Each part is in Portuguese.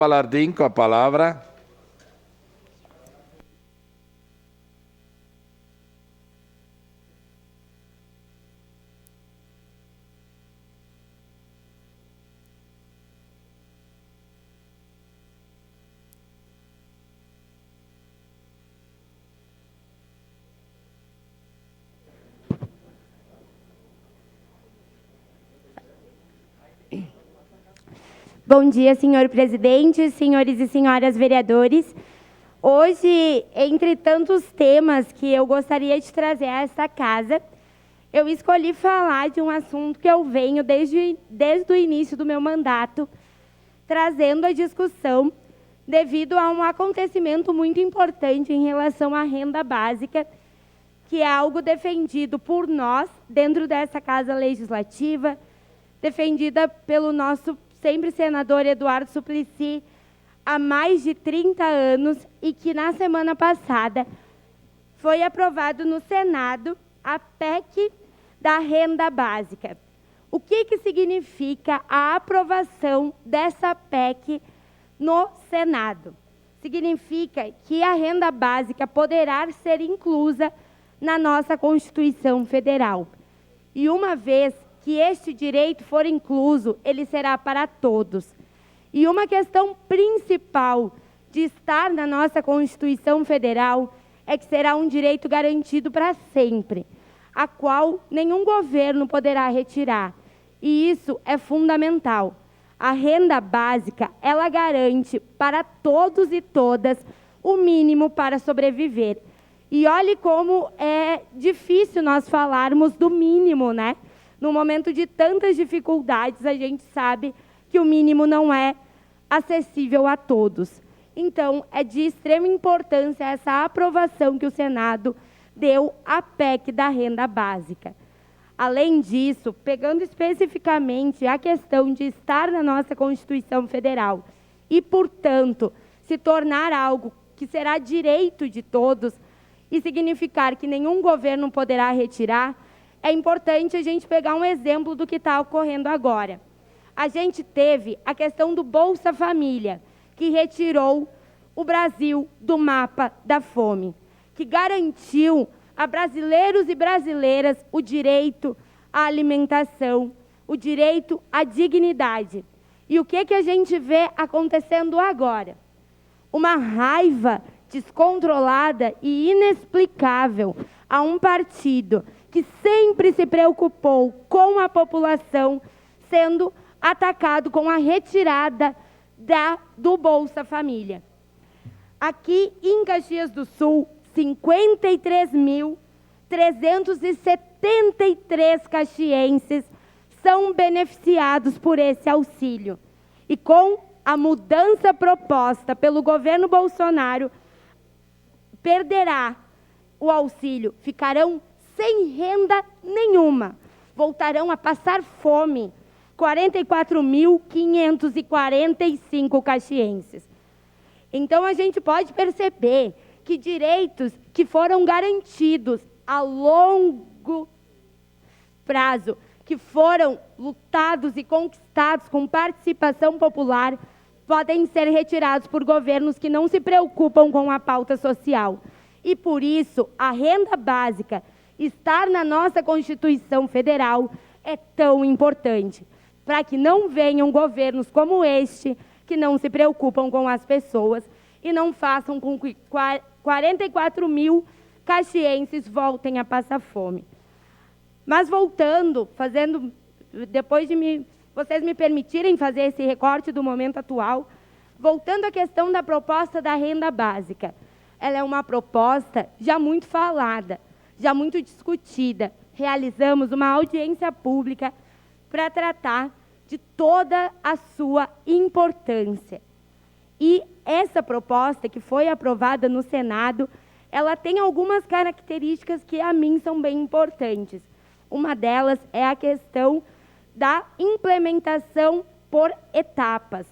Palardim, com a palavra. Bom dia, senhor presidente, senhores e senhoras vereadores. Hoje, entre tantos temas que eu gostaria de trazer a esta casa, eu escolhi falar de um assunto que eu venho desde o início do meu mandato, trazendo a discussão devido a um acontecimento muito importante em relação à renda básica, que é algo defendido por nós, dentro dessa Casa Legislativa, defendida pelo nosso sempre senador Eduardo Suplicy, há mais de 30 anos, e que na semana passada foi aprovado no Senado a PEC da renda básica. O que significa a aprovação dessa PEC no Senado? Significa que a renda básica poderá ser inclusa na nossa Constituição Federal. E uma vez que este direito for incluso, ele será para todos. E uma questão principal de estar na nossa Constituição Federal é que será um direito garantido para sempre, a qual nenhum governo poderá retirar. E isso é fundamental. A renda básica, ela garante para todos e todas o mínimo para sobreviver. E olhe como é difícil nós falarmos do mínimo, né? No momento de tantas dificuldades, a gente sabe que o mínimo não é acessível a todos. Então, é de extrema importância essa aprovação que o Senado deu à PEC da renda básica. Além disso, pegando especificamente a questão de estar na nossa Constituição Federal e, portanto, se tornar algo que será direito de todos e significar que nenhum governo poderá retirar, é importante a gente pegar um exemplo do que está ocorrendo agora. A gente teve a questão do Bolsa Família, que retirou o Brasil do mapa da fome, que garantiu a brasileiros e brasileiras o direito à alimentação, o direito à dignidade. E o que a gente vê acontecendo agora? Uma raiva descontrolada e inexplicável a um partido que sempre se preocupou com a população, sendo atacado com a retirada do Bolsa Família. Aqui em Caxias do Sul, 53.373 caxienses são beneficiados por esse auxílio. E com a mudança proposta pelo governo Bolsonaro, perderá o auxílio, ficarão sem renda nenhuma, voltarão a passar fome, 44.545 caxienses. Então, a gente pode perceber que direitos que foram garantidos a longo prazo, que foram lutados e conquistados com participação popular, podem ser retirados por governos que não se preocupam com a pauta social. E, por isso, a renda básica estar na nossa Constituição Federal é tão importante, para que não venham governos como este, que não se preocupam com as pessoas e não façam com que 44 mil caxienses voltem a passar fome. Mas voltando, depois de vocês me permitirem fazer esse recorte do momento atual, voltando à questão da proposta da renda básica, ela é uma proposta já muito falada, já muito discutida. Realizamos uma audiência pública para tratar de toda a sua importância. E essa proposta, que foi aprovada no Senado, ela tem algumas características que, a mim, são bem importantes. Uma delas é a questão da implementação por etapas,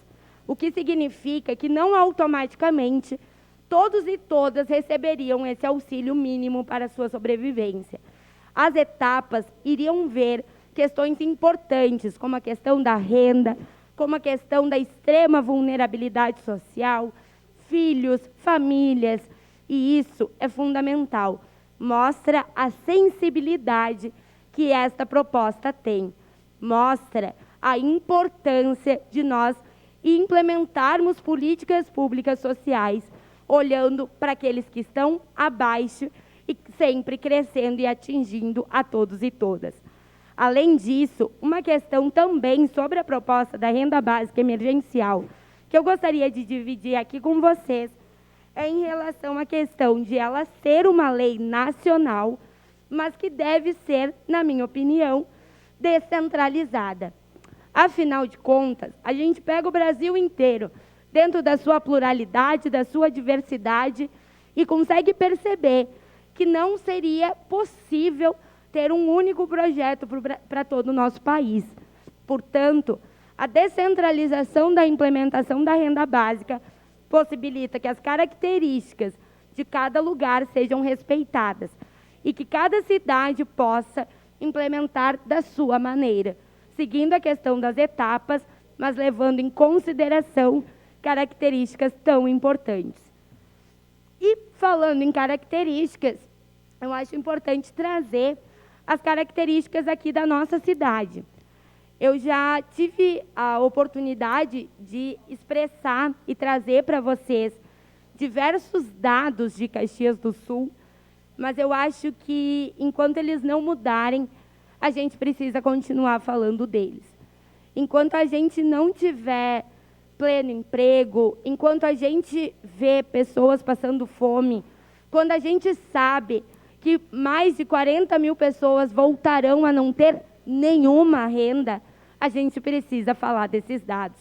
o que significa que não automaticamente todos e todas receberiam esse auxílio mínimo para a sua sobrevivência. As etapas iriam ver questões importantes, como a questão da renda, como a questão da extrema vulnerabilidade social, filhos, famílias, e isso é fundamental. Mostra a sensibilidade que esta proposta tem. Mostra a importância de nós implementarmos políticas públicas sociais, olhando para aqueles que estão abaixo e sempre crescendo e atingindo a todos e todas. Além disso, uma questão também sobre a proposta da renda básica emergencial, que eu gostaria de dividir aqui com vocês, é em relação à questão de ela ser uma lei nacional, mas que deve ser, na minha opinião, descentralizada. Afinal de contas, a gente pega o Brasil inteiro, dentro da sua pluralidade, da sua diversidade, e consegue perceber que não seria possível ter um único projeto para todo o nosso país. Portanto, a descentralização da implementação da renda básica possibilita que as características de cada lugar sejam respeitadas e que cada cidade possa implementar da sua maneira, seguindo a questão das etapas, mas levando em consideração características tão importantes. E falando em características, eu acho importante trazer as características aqui da nossa cidade. Eu já tive a oportunidade de expressar e trazer para vocês diversos dados de Caxias do Sul, mas eu acho que, enquanto eles não mudarem, a gente precisa continuar falando deles. Enquanto a gente não tiver pleno emprego, enquanto a gente vê pessoas passando fome, quando a gente sabe que mais de 40 mil pessoas voltarão a não ter nenhuma renda, a gente precisa falar desses dados,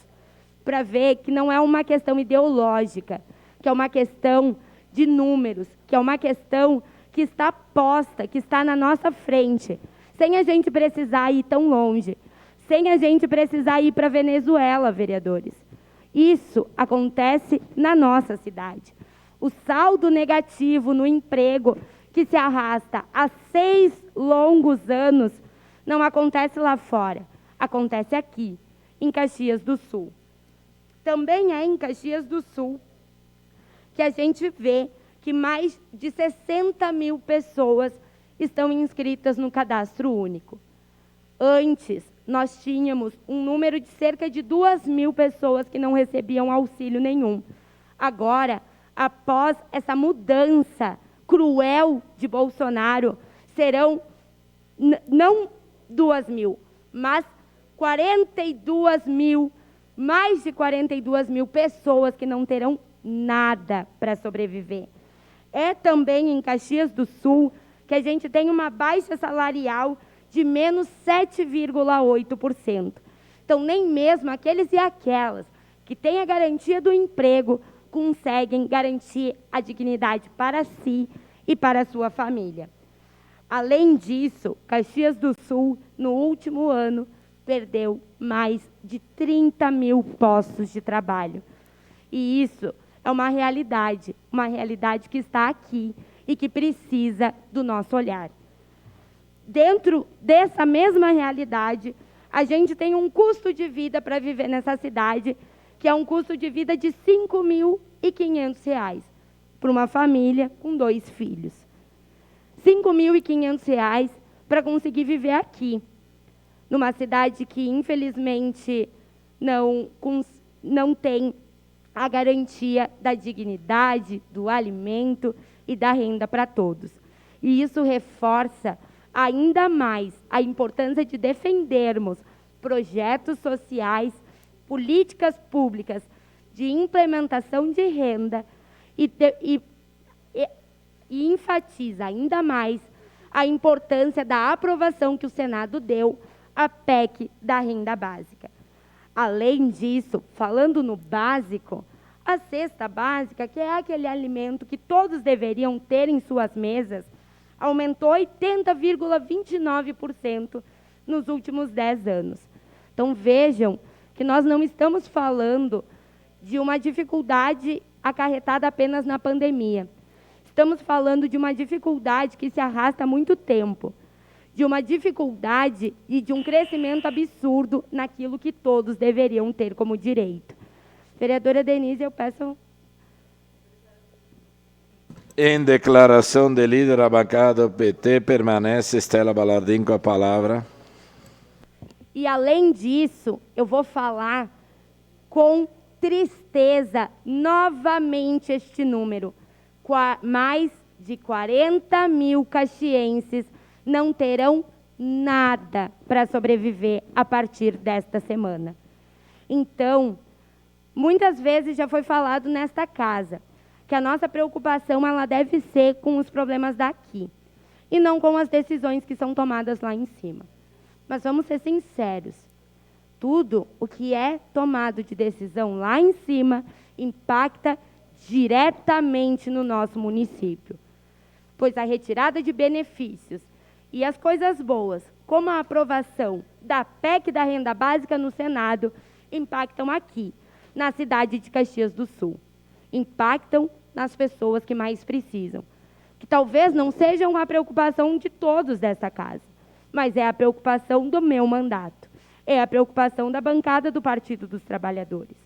para ver que não é uma questão ideológica, que é uma questão de números, que é uma questão que está posta, que está na nossa frente, sem a gente precisar ir tão longe, sem a gente precisar ir para a Venezuela, vereadores. Isso acontece na nossa cidade. O saldo negativo no emprego, que se arrasta há 6 longos anos, não acontece lá fora, acontece aqui, em Caxias do Sul. Também é em Caxias do Sul que a gente vê que mais de 60 mil pessoas estão inscritas no cadastro único. Antes, nós tínhamos um número de cerca de 2.000 pessoas que não recebiam auxílio nenhum. Agora, após essa mudança cruel de Bolsonaro, serão não 2.000, mas 42.000, mais de 42.000 pessoas que não terão nada para sobreviver. É também em Caxias do Sul que a gente tem uma baixa salarial de menos 7,8%. Então, nem mesmo aqueles e aquelas que têm a garantia do emprego conseguem garantir a dignidade para si e para a sua família. Além disso, Caxias do Sul, no último ano, perdeu mais de 30 mil postos de trabalho. E isso é uma realidade que está aqui e que precisa do nosso olhar. Dentro dessa mesma realidade, a gente tem um custo de vida para viver nessa cidade, que é um custo de vida de R$ 5.500 para uma família com 2 filhos. R$ 5.500 para conseguir viver aqui, numa cidade que, infelizmente, não tem a garantia da dignidade, do alimento e da renda para todos. E isso reforça ainda mais a importância de defendermos projetos sociais, políticas públicas de implementação de renda e enfatiza ainda mais a importância da aprovação que o Senado deu à PEC da renda básica. Além disso, falando no básico, a cesta básica, que é aquele alimento que todos deveriam ter em suas mesas, aumentou 80,29% nos últimos 10 anos. Então, vejam que nós não estamos falando de uma dificuldade acarretada apenas na pandemia. Estamos falando de uma dificuldade que se arrasta há muito tempo, de uma dificuldade e de um crescimento absurdo naquilo que todos deveriam ter como direito. Vereadora Denise, eu peço... Em declaração de líder da bancada do PT, permanece Estela Balardim com a palavra. E, além disso, eu vou falar com tristeza novamente este número. Mais de 40 mil caxienses não terão nada para sobreviver a partir desta semana. Então, muitas vezes já foi falado nesta casa que a nossa preocupação ela deve ser com os problemas daqui e não com as decisões que são tomadas lá em cima. Mas vamos ser sinceros, tudo o que é tomado de decisão lá em cima impacta diretamente no nosso município, pois a retirada de benefícios e as coisas boas, como a aprovação da PEC da renda básica no Senado, impactam aqui, na cidade de Caxias do Sul. Impactam nas pessoas que mais precisam, que talvez não sejam a preocupação de todos dessa casa, mas é a preocupação do meu mandato, é a preocupação da bancada do Partido dos Trabalhadores.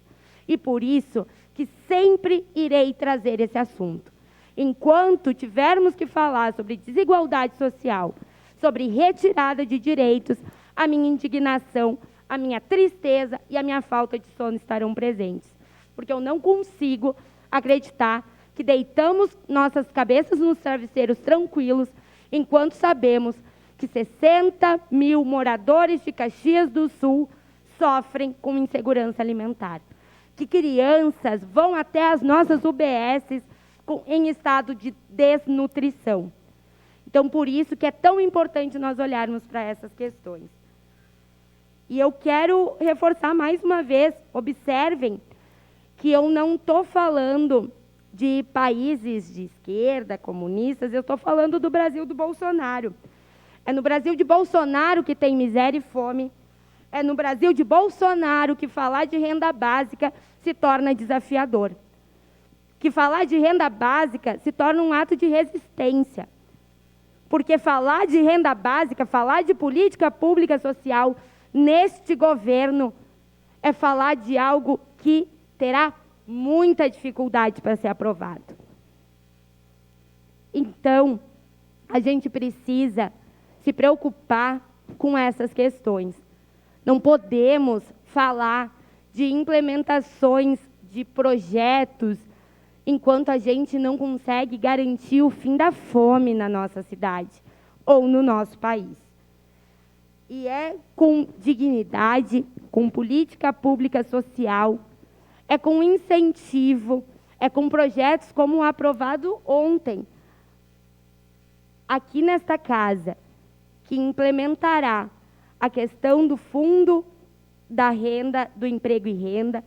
E por isso que sempre irei trazer esse assunto. Enquanto tivermos que falar sobre desigualdade social, sobre retirada de direitos, a minha indignação, a minha tristeza e a minha falta de sono estarão presentes. Porque eu não consigo acreditar que deitamos nossas cabeças nos travesseiros tranquilos, enquanto sabemos que 60 mil moradores de Caxias do Sul sofrem com insegurança alimentar. Que crianças vão até as nossas UBSs em estado de desnutrição. Então, por isso que é tão importante nós olharmos para essas questões. E eu quero reforçar mais uma vez, observem que eu não estou falando de países de esquerda, comunistas, eu estou falando do Brasil do Bolsonaro. É no Brasil de Bolsonaro que tem miséria e fome, é no Brasil de Bolsonaro que falar de renda básica se torna desafiador. Que falar de renda básica se torna um ato de resistência. Porque falar de renda básica, falar de política pública social neste governo é falar de algo que terá muita dificuldade para ser aprovado. Então, a gente precisa se preocupar com essas questões. Não podemos falar de implementações de projetos enquanto a gente não consegue garantir o fim da fome na nossa cidade ou no nosso país. E é com dignidade, com política pública social, é com incentivo, é com projetos como o aprovado ontem, aqui nesta casa, que implementará a questão do fundo da renda, do emprego e renda,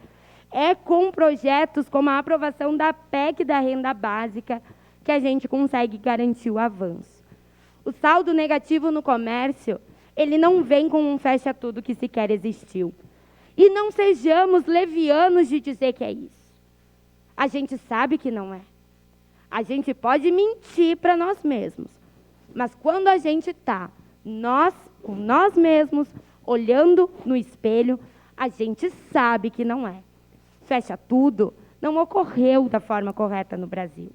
é com projetos como a aprovação da PEC da renda básica que a gente consegue garantir o avanço. O saldo negativo no comércio, ele não vem com um fecha tudo que sequer existiu. E não sejamos levianos de dizer que é isso. A gente sabe que não é. A gente pode mentir para nós mesmos. Mas quando a gente está, com nós mesmos, olhando no espelho, a gente sabe que não é. Fecha tudo não ocorreu da forma correta no Brasil.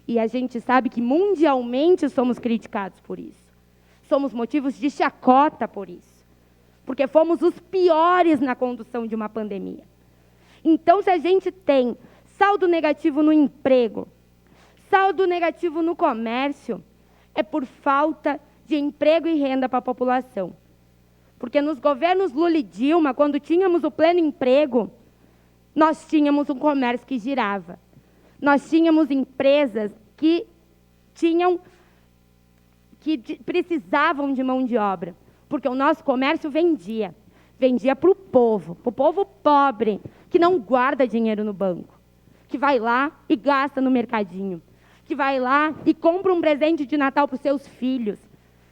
E a gente sabe que mundialmente somos criticados por isso. Somos motivos de chacota por isso. Porque fomos os piores na condução de uma pandemia. Então, se a gente tem saldo negativo no emprego, saldo negativo no comércio, é por falta de emprego e renda para a população. Porque nos governos Lula e Dilma, quando tínhamos o pleno emprego, nós tínhamos um comércio que girava. Nós tínhamos empresas que precisavam de mão de obra, porque o nosso comércio vendia para o povo pobre, que não guarda dinheiro no banco, que vai lá e gasta no mercadinho, que vai lá e compra um presente de Natal para os seus filhos,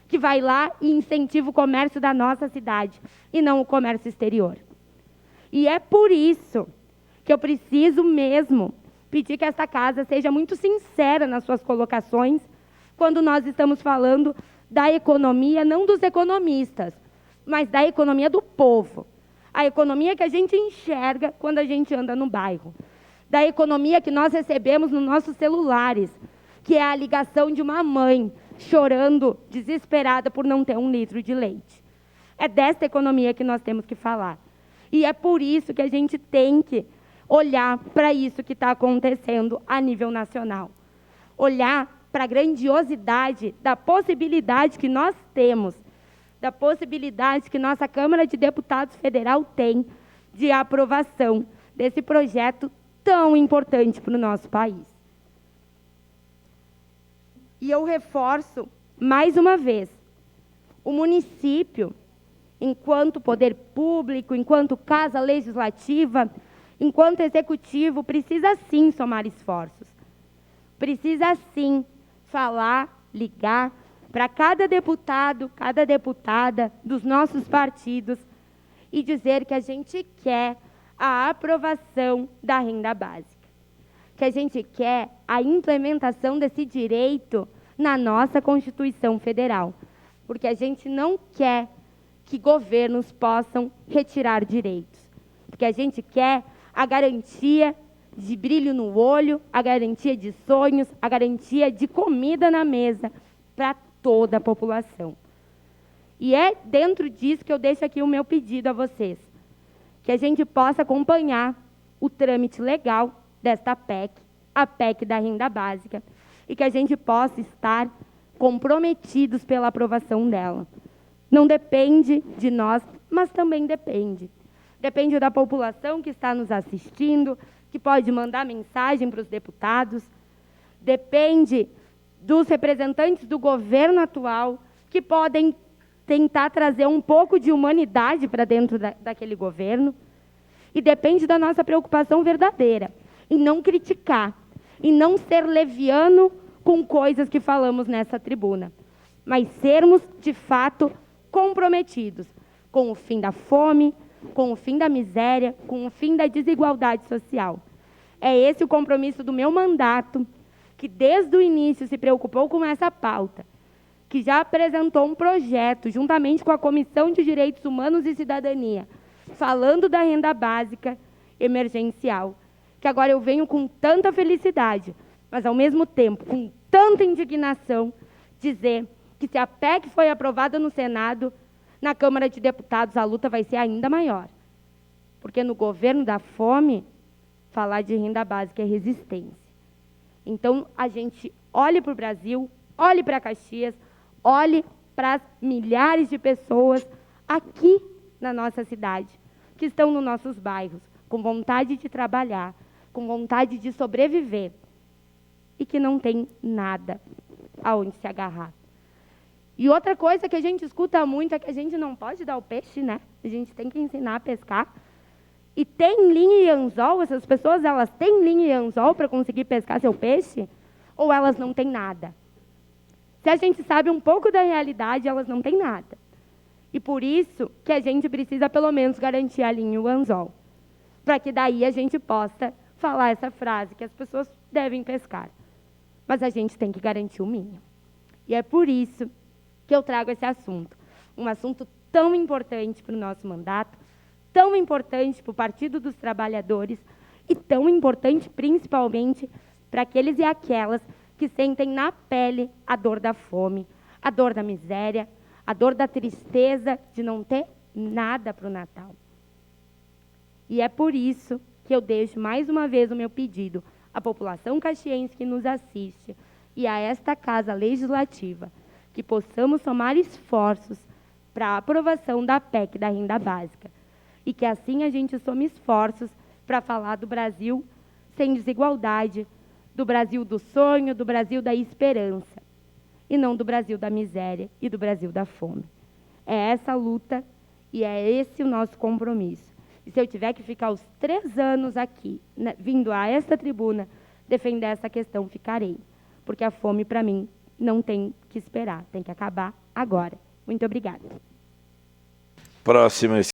que vai lá e incentiva o comércio da nossa cidade, e não o comércio exterior. E é por isso que eu preciso mesmo pedir que esta casa seja muito sincera nas suas colocações, quando nós estamos falando da economia, não dos economistas, mas da economia do povo. A economia que a gente enxerga quando a gente anda no bairro. Da economia que nós recebemos nos nossos celulares, que é a ligação de uma mãe chorando, desesperada por não ter 1 litro de leite. É dessa economia que nós temos que falar. E é por isso que a gente tem que olhar para isso que está acontecendo a nível nacional. Olhar para a grandiosidade da possibilidade que nós temos, da possibilidade que nossa Câmara de Deputados Federal tem de aprovação desse projeto tão importante para o nosso país. E eu reforço, mais uma vez, o município, enquanto poder público, enquanto casa legislativa, enquanto executivo, precisa sim somar esforços. Precisa sim falar, ligar para cada deputado, cada deputada dos nossos partidos e dizer que a gente quer a aprovação da renda básica, que a gente quer a implementação desse direito na nossa Constituição Federal, porque a gente não quer que governos possam retirar direitos, porque a gente quer a garantia de brilho no olho, a garantia de sonhos, a garantia de comida na mesa para toda a população. E é dentro disso que eu deixo aqui o meu pedido a vocês, que a gente possa acompanhar o trâmite legal desta PEC, a PEC da renda básica, e que a gente possa estar comprometidos pela aprovação dela. Não depende de nós, mas também depende. Depende da população que está nos assistindo, que pode mandar mensagem para os deputados, depende dos representantes do governo atual, que podem tentar trazer um pouco de humanidade para dentro daquele governo, e depende da nossa preocupação verdadeira, em não criticar, em não ser leviano com coisas que falamos nessa tribuna, mas sermos, de fato, comprometidos com o fim da fome, com o fim da miséria, com o fim da desigualdade social. É esse o compromisso do meu mandato, que desde o início se preocupou com essa pauta, que já apresentou um projeto, juntamente com a Comissão de Direitos Humanos e Cidadania, falando da renda básica emergencial, que agora eu venho com tanta felicidade, mas, ao mesmo tempo, com tanta indignação, dizer que se a PEC foi aprovada no Senado, na Câmara de Deputados a luta vai ser ainda maior. Porque no governo da fome, falar de renda básica é resistência. Então, a gente olhe para o Brasil, olhe para Caxias, olhe para as milhares de pessoas aqui na nossa cidade, que estão nos nossos bairros, com vontade de trabalhar, com vontade de sobreviver, e que não tem nada aonde se agarrar. E outra coisa que a gente escuta muito é que a gente não pode dar o peixe, né? A gente tem que ensinar a pescar. E tem linha e anzol? Essas pessoas, elas têm linha e anzol para conseguir pescar seu peixe? Ou elas não têm nada? Se a gente sabe um pouco da realidade, elas não têm nada. E por isso que a gente precisa, pelo menos, garantir a linha e o anzol. Para que daí a gente possa falar essa frase, que as pessoas devem pescar. Mas a gente tem que garantir o mínimo. E é por isso que eu trago esse assunto. Um assunto tão importante para o nosso mandato, tão importante para o Partido dos Trabalhadores e tão importante, principalmente, para aqueles e aquelas que sentem na pele a dor da fome, a dor da miséria, a dor da tristeza de não ter nada para o Natal. E é por isso que eu deixo mais uma vez o meu pedido à população caxiense que nos assiste e a esta Casa Legislativa, que possamos somar esforços para a aprovação da PEC da renda básica e que assim a gente some esforços para falar do Brasil sem desigualdade, do Brasil do sonho, do Brasil da esperança, e não do Brasil da miséria e do Brasil da fome. É essa a luta e é esse o nosso compromisso. E se eu tiver que ficar os 3 anos aqui, vindo a esta tribuna, defender essa questão, ficarei. Porque a fome, para mim, não tem que esperar, tem que acabar agora. Muito obrigada. Próxima